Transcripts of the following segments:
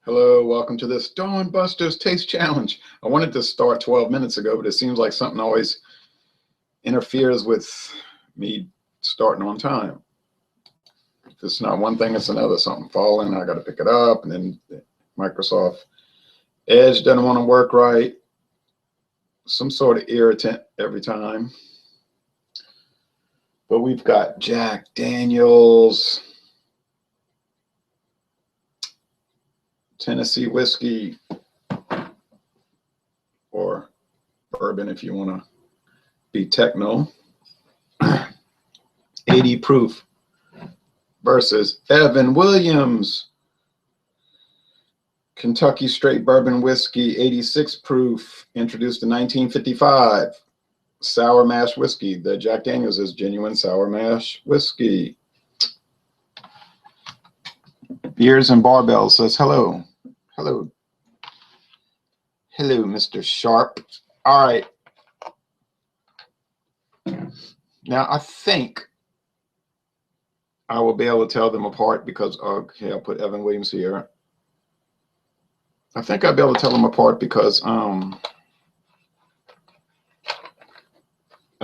Hello, welcome to this Dawn Busters Taste Challenge. I wanted to start 12 minutes ago, but it seems like something always interferes with me starting on time. If it's not one thing, it's another. Something falling, I got to pick it up, and then Microsoft Edge doesn't want to work right. Some sort of irritant every time. But we've got Jack Daniels, Tennessee whiskey, or bourbon if you want to be techno, 80 proof versus Evan Williams, Kentucky straight bourbon whiskey, 86 proof, introduced in 1955, sour mash whiskey. The Jack Daniels is genuine sour mash whiskey. Beers and Barbell says hello. Hello. Hello, Mr. Sharp. All right. Now, I think I will be able to tell them apart because, okay, I'll put Evan Williams here. I think I'll be able to tell them apart because I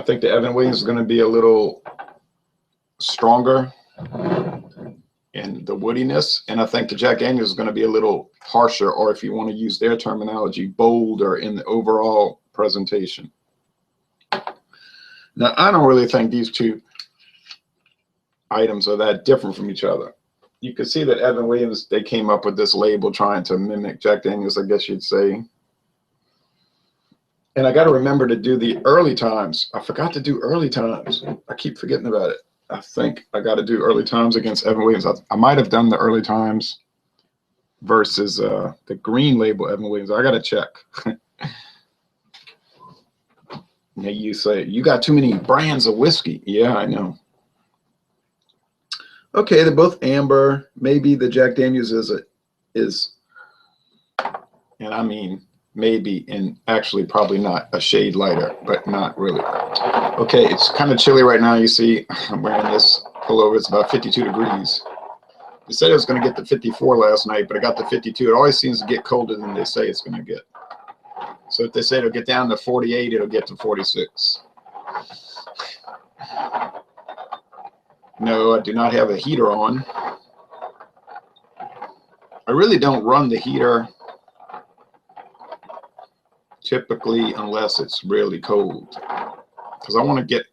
think the Evan Williams is going to be a little stronger in the woodiness, and I think the Jack Daniels is going to be a little harsher, or if you want to use their terminology, bolder in the overall presentation. Now, I don't really think these two items are that different from each other. You can see that Evan Williams, they came up with this label trying to mimic Jack Daniels, I guess you'd say. And I got to remember to do the early times. I forgot to do early times. I keep forgetting about it. I think I got to do early times against Evan Williams. I might have done the early times versus the green label Evan Williams. I got to check. Now you say, you got too many brands of whiskey. Yeah, I know. Okay, they're both amber. Maybe the Jack Daniels is, and I mean maybe, and actually probably not, a shade lighter, but not really. Okay, it's kind of chilly right now. You see, I'm wearing this pullover. It's about 52 degrees. They said it was going to get to 54 last night, but it got to 52. It always seems to get colder than they say it's going to get. So if they say it'll get down to 48, it'll get to 46. No, I do not have a heater on. I really don't run the heater typically unless it's really cold, because I want to get,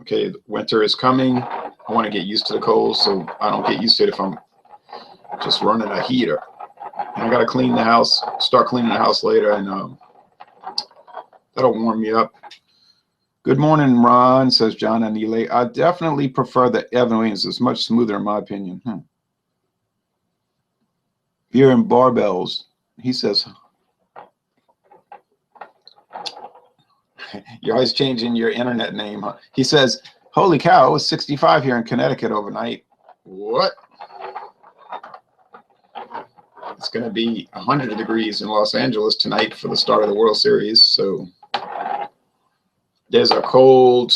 okay, winter is coming. I want to get used to the cold, so I don't get used to it if I'm just running a heater. And I got to clean the house, start cleaning the house later, and that'll warm me up. Good morning, Ron, says John Anile. I definitely prefer the Evan Williams. It's much smoother in my opinion. Here in Barbells, he says, you're always changing your internet name, huh? He says, holy cow, it was 65 here in Connecticut overnight. What? It's going to be 100 degrees in Los Angeles tonight for the start of the World Series. So there's a cold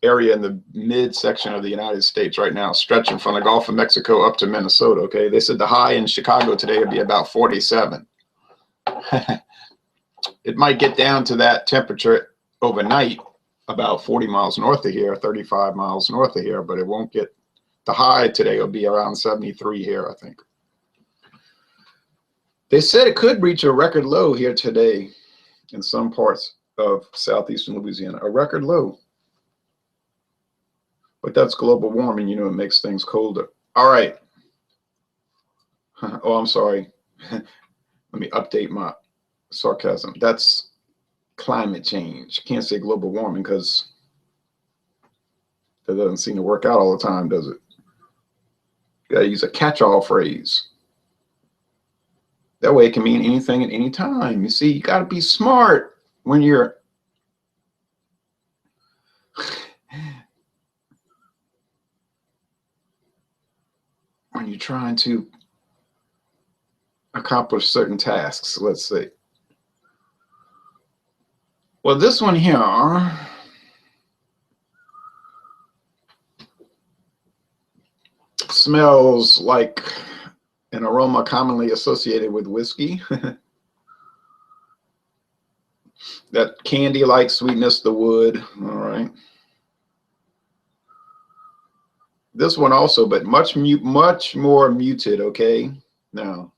area in the midsection of the United States right now, stretching from the Gulf of Mexico up to Minnesota. Okay, they said the high in Chicago today would be about 47. It might get down to that temperature overnight, about 40 miles north of here, 35 miles north of here, but it won't get, the high today will be around 73 here, I think. They said it could reach a record low here today in some parts of southeastern Louisiana, a record low. But that's global warming, you know, it makes things colder. All right. Oh, I'm sorry. Let me update my sarcasm. That's climate change. Can't say global warming because that doesn't seem to work out all the time, does it? You gotta use a catch-all phrase. That way it can mean anything at any time. You see, you gotta be smart when you're trying to accomplish certain tasks, let's say. Well, this one here smells like an an aroma commonly associated with whiskey. That candy-like sweetness, the wood. All right. This one also, but much more muted. Okay. Now,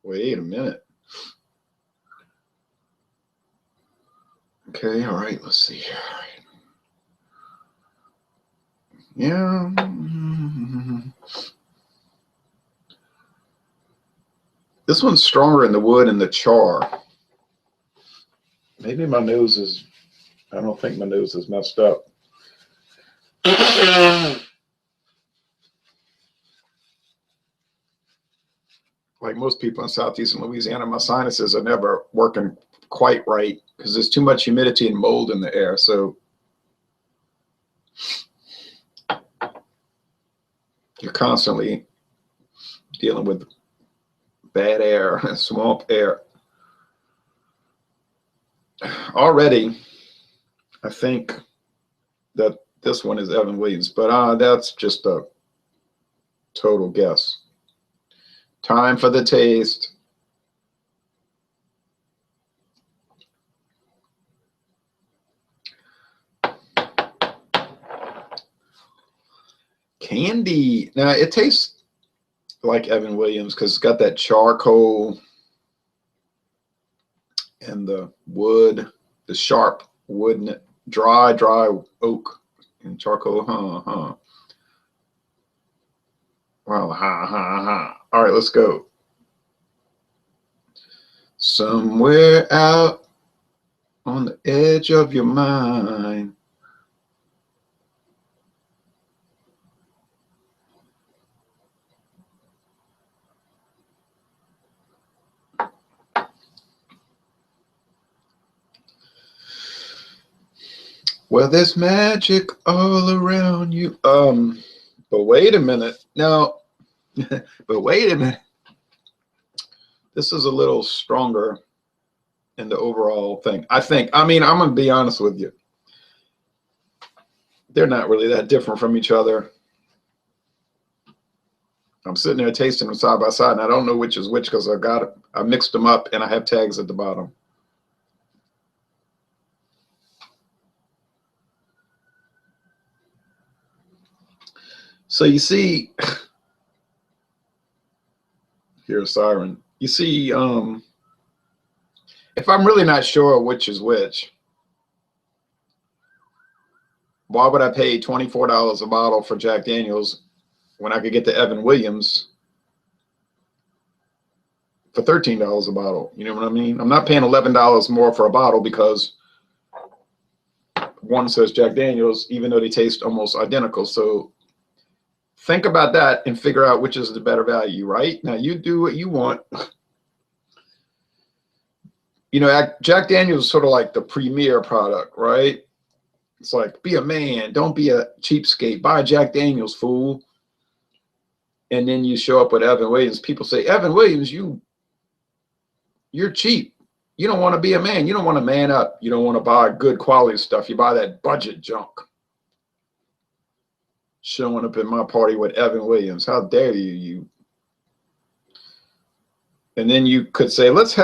wait a minute. Okay. All right. Let's see here. Yeah. This one's stronger in the wood and the char. Maybe my nose is, I don't think my nose is messed up. Like most people in southeastern Louisiana, my sinuses are never working quite right because there's too much humidity and mold in the air. So you're constantly dealing with bad air, swamp air. Already, I think that this one is Evan Williams, but that's just a total guess. Time for the taste. Candy. Now, it tastes like Evan Williams because it's got that charcoal and the wood, the sharp wood, dry oak and charcoal. Well, All right, let's go. Somewhere out on the edge of your mind. Well, there's magic all around you. But wait a minute. Now, but wait a minute. This is a little stronger in the overall thing. I mean, I'm going to be honest with you. They're not really that different from each other. I'm sitting there tasting them side by side, and I don't know which is which because I mixed them up and I have tags at the bottom. So you see, here's Siren. You see, if I'm really not sure which is which, why would I pay $24 a bottle for Jack Daniels when I could get the Evan Williams for $13 a bottle? You know what I mean? I'm not paying $11 more for a bottle because one says Jack Daniels, even though they taste almost identical. So think about that and figure out which is the better value, right? Now you do what you want. You know, Jack Daniels is sort of like the premier product, right? It's like, be a man, don't be a cheapskate, buy Jack Daniels, fool. And then you show up with Evan Williams. People say, Evan Williams, you're cheap. You don't want to be a man. You don't want to man up. You don't want to buy good quality stuff. You buy that budget junk. Showing up at my party with Evan Williams. How dare you? And then you could say, let's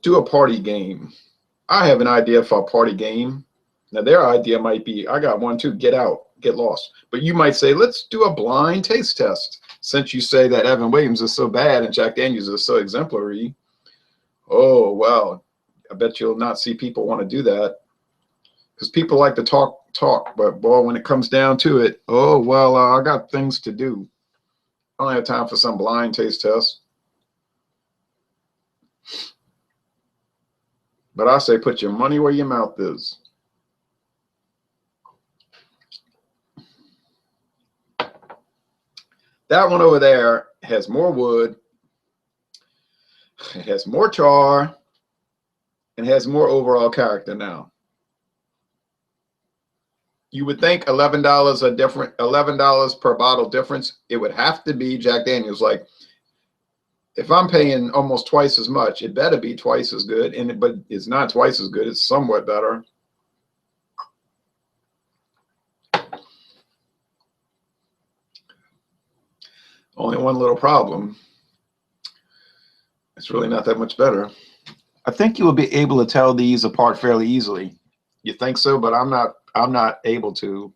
do a party game. I have an idea for a party game. Now their idea might be, I got one too, get out, get lost. But you might say, let's do a blind taste test. Since you say that Evan Williams is so bad and Jack Daniels is so exemplary. Oh, well, I bet you'll not see people want to do that. Because people like to talk, but boy, when it comes down to it, oh, well, I got things to do. I don't have time for some blind taste test. But I say put your money where your mouth is. That one over there has more wood, it has more char, and has more overall character now. You would think $11 per bottle difference. It would have to be Jack Daniels. Like, if I'm paying almost twice as much, it better be twice as good. But it's not twice as good. It's somewhat better. Only one little problem. It's really not that much better. I think you will be able to tell these apart fairly easily. You think so, but I'm not able to.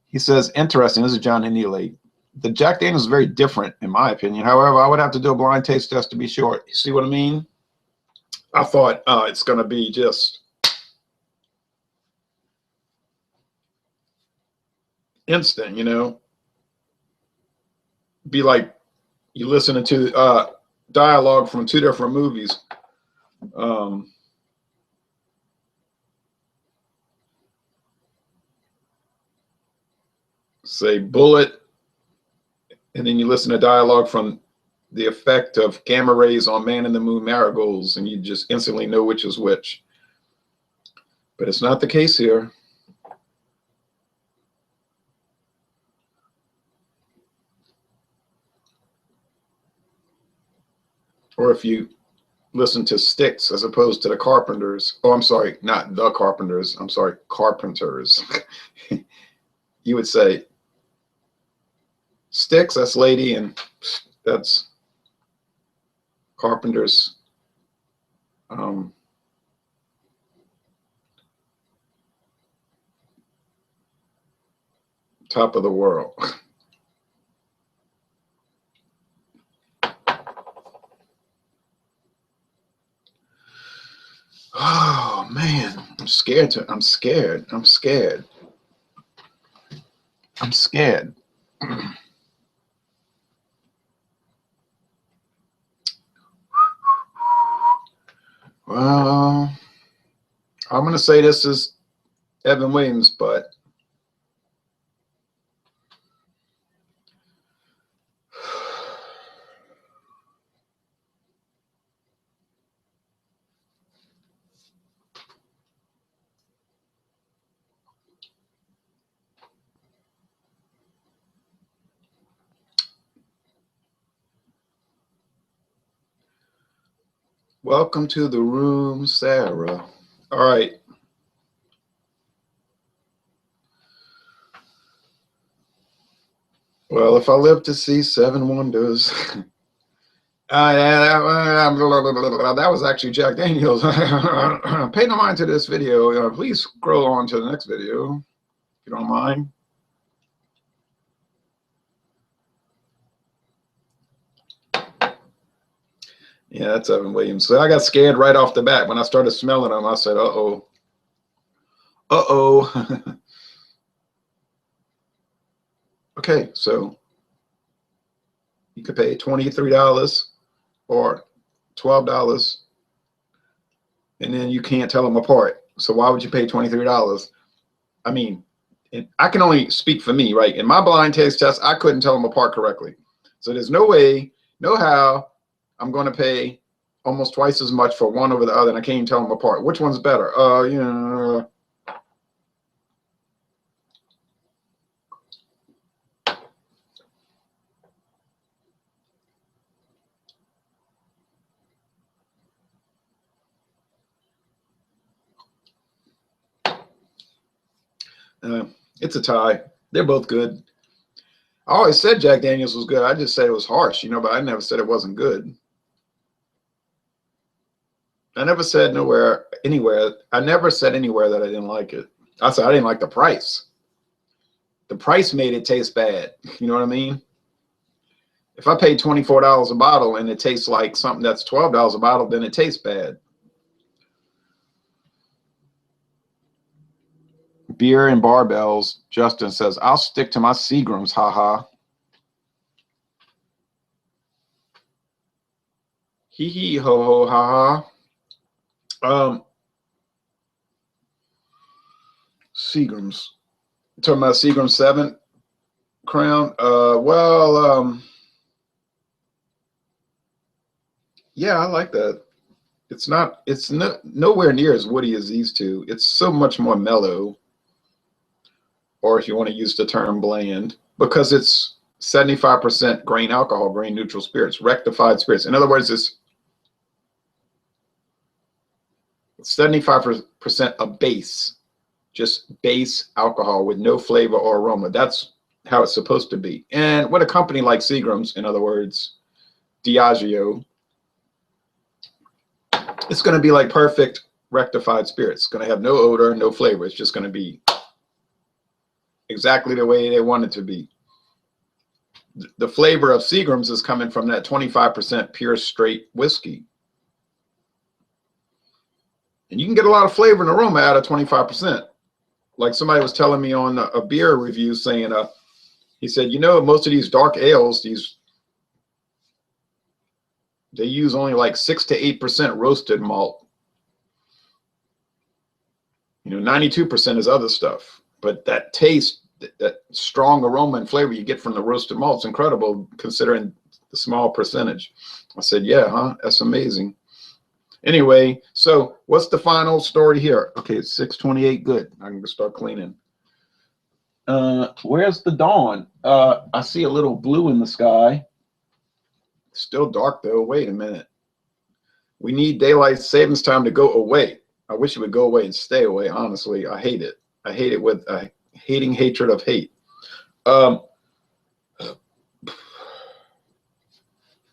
He says, interesting. This is John Henele. The Jack Daniels is very different, in my opinion. However, I would have to do a blind taste test to be sure. You see what I mean? I thought it's going to be just instant, you know? Be like you listening to dialogue from two different movies. Say Bullet, and then you listen to dialogue from the effect of gamma rays on Man in the Moon marigolds, and you just instantly know which is which. But it's not the case here. Or if you listen to Styx as opposed to the Carpenters. Oh, I'm sorry, not the Carpenters. I'm sorry, Carpenters. You would say Styx, that's lady, and that's Carpenters. Top of the world. Oh man, I'm scared. I'm scared. Well, I'm gonna say this is Evan Williams, but welcome to the room, Sarah. All right. Well, if I live to see 7 wonders. That was actually Jack Daniels. Pay no mind to this video. Please scroll on to the next video, if you don't mind. Yeah, that's Evan Williams. So I got scared right off the bat when I started smelling them. I said, "Uh-oh, uh-oh." Okay, so you could pay $23 or $12, and then you can't tell them apart. So why would you pay $23? I mean, I can only speak for me, right? In my blind taste test, I couldn't tell them apart correctly. So there's no way, no how I'm going to pay almost twice as much for one over the other, and I can't even tell them apart. Which one's better? You know. It's a tie. They're both good. I always said Jack Daniels was good. I just said it was harsh, you know, but I never said it wasn't good. I never said anywhere. I never said anywhere that I didn't like it. I said I didn't like the price. The price made it taste bad. You know what I mean? If I paid $24 a bottle and it tastes like something that's $12 a bottle, then it tastes bad. Beer and barbells. Justin says, I'll stick to my Seagrams, haha. Hee hee ho ho haha. Seagrams. You're talking about Seagram 7 Crown? Yeah, I like that. It's nowhere near as woody as these two. It's so much more mellow. Or if you want to use the term bland, because it's 75% grain alcohol, grain neutral spirits, rectified spirits. In other words, it's 75% of base, just base alcohol with no flavor or aroma. That's how it's supposed to be. And with a company like Seagram's, in other words, Diageo, It's going to be like perfect rectified spirits. It's going to have no odor, no flavor. It's just going to be exactly the way they want it to be. The flavor of Seagram's is coming from that 25% pure straight whiskey. And you can get a lot of flavor and aroma out of 25%. Like somebody was telling me on a beer review saying, he said, you know, most of these dark ales, they use only like 6 to 8% roasted malt. You know, 92% is other stuff. But that taste, that strong aroma and flavor you get from the roasted malt is incredible considering the small percentage. I said, yeah, huh? That's amazing. Anyway, so what's the final story here? Okay, it's 6:28. Good. I can start cleaning. Where's the dawn? I see a little blue in the sky. Still dark though. Wait a minute. We need daylight savings time to go away. I wish it would go away and stay away. Honestly, I hate it. I hate it with a hating hatred of hate.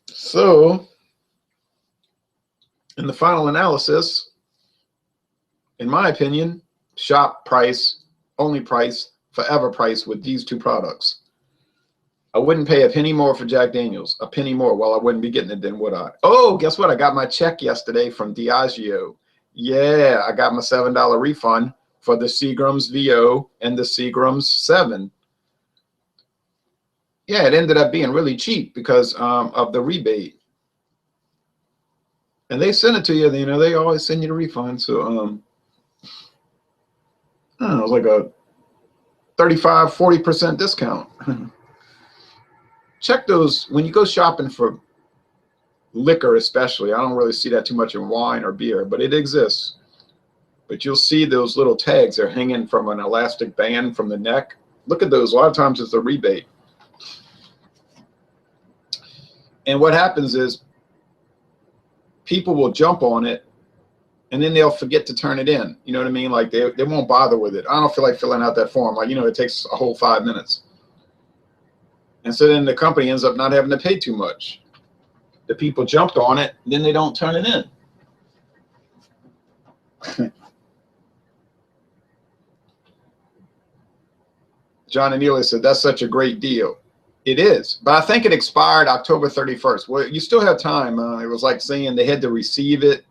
So in the final analysis, in my opinion, shop price, only price, forever price with these two products. I wouldn't pay a penny more for Jack Daniels, a penny more. Well, I wouldn't be getting it then, would I? Oh, guess what? I got my check yesterday from Diageo. Yeah, I got my $7 refund for the Seagram's VO and the Seagram's 7. Yeah, it ended up being really cheap because of the rebate. And they send it to you, you know, they always send you the refund. So, I don't know, it was like a 35, 40% discount. Check those when you go shopping for liquor, especially. I don't really see that too much in wine or beer, but it exists. But you'll see those little tags. They're hanging from an elastic band from the neck. Look at those. A lot of times it's a rebate. And what happens is people will jump on it and then they'll forget to turn it in. You know what I mean? Like they won't bother with it. I don't feel like filling out that form. Like, you know, it takes a whole 5 minutes. And so then the company ends up not having to pay too much. The people jumped on it, then they don't turn it in. John and Neely said, that's such a great deal. It is, but I think it expired October 31st. Well, you still have time. It was like saying they had to receive it,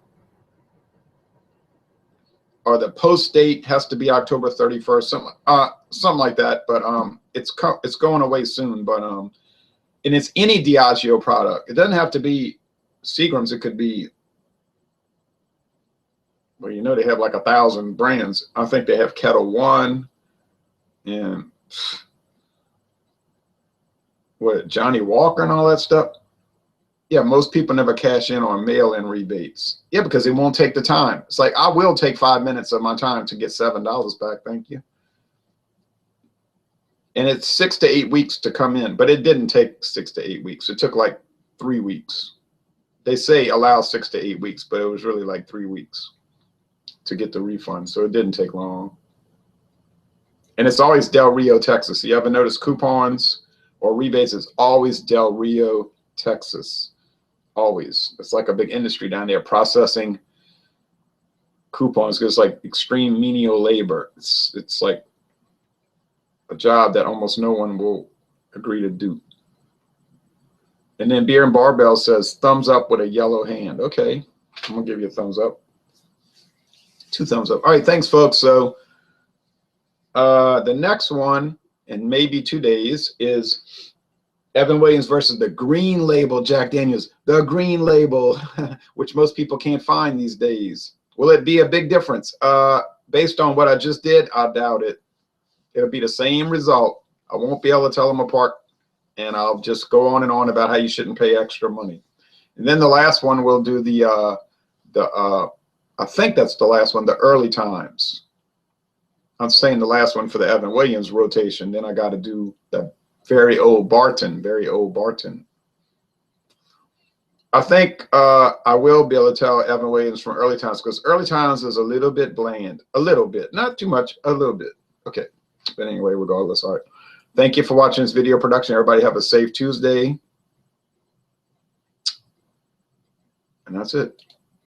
or the post date has to be October 31st, something like that. But it's going away soon. But and it's any Diageo product. It doesn't have to be Seagram's. It could be, well, you know, they have like 1,000 brands. I think they have Kettle One and what, Johnny Walker and all that stuff. Yeah, most people never cash in on mail-in rebates. Yeah, because they won't take the time. It's like, I will take 5 minutes of my time to get $7 back. Thank you. And it's 6 to 8 weeks to come in, but it didn't take 6 to 8 weeks. It took like 3 weeks. They say allow 6 to 8 weeks, but it was really like 3 weeks to get the refund. So it didn't take long. And it's always Del Rio, Texas. You ever notice coupons or rebates? It's always Del Rio, Texas. Always. It's like a big industry down there processing coupons because it's like extreme menial labor. It's like a job that almost no one will agree to do. And then Beer and Barbell says thumbs up with a yellow hand. Okay, I'm gonna give you a thumbs up. 2 thumbs up. All right, thanks folks. So the next one in maybe 2 days is Evan Williams versus the green label Jack Daniels, the green label, which most people can't find these days. Will it be a big difference? Based on what I just did, I doubt it. It'll be the same result. I won't be able to tell them apart, and I'll just go on and on about how you shouldn't pay extra money. And then the last one, we'll do I think that's the last one, the early times. I'm saying the last one for the Evan Williams rotation. Then I got to do the very old Barton, very old Barton. I think I will be able to tell Evan Williams from early times because early times is a little bit bland, a little bit, not too much, a little bit. Okay, but anyway, regardless. All right. Thank you for watching this video production. Everybody have a safe Tuesday. And that's it.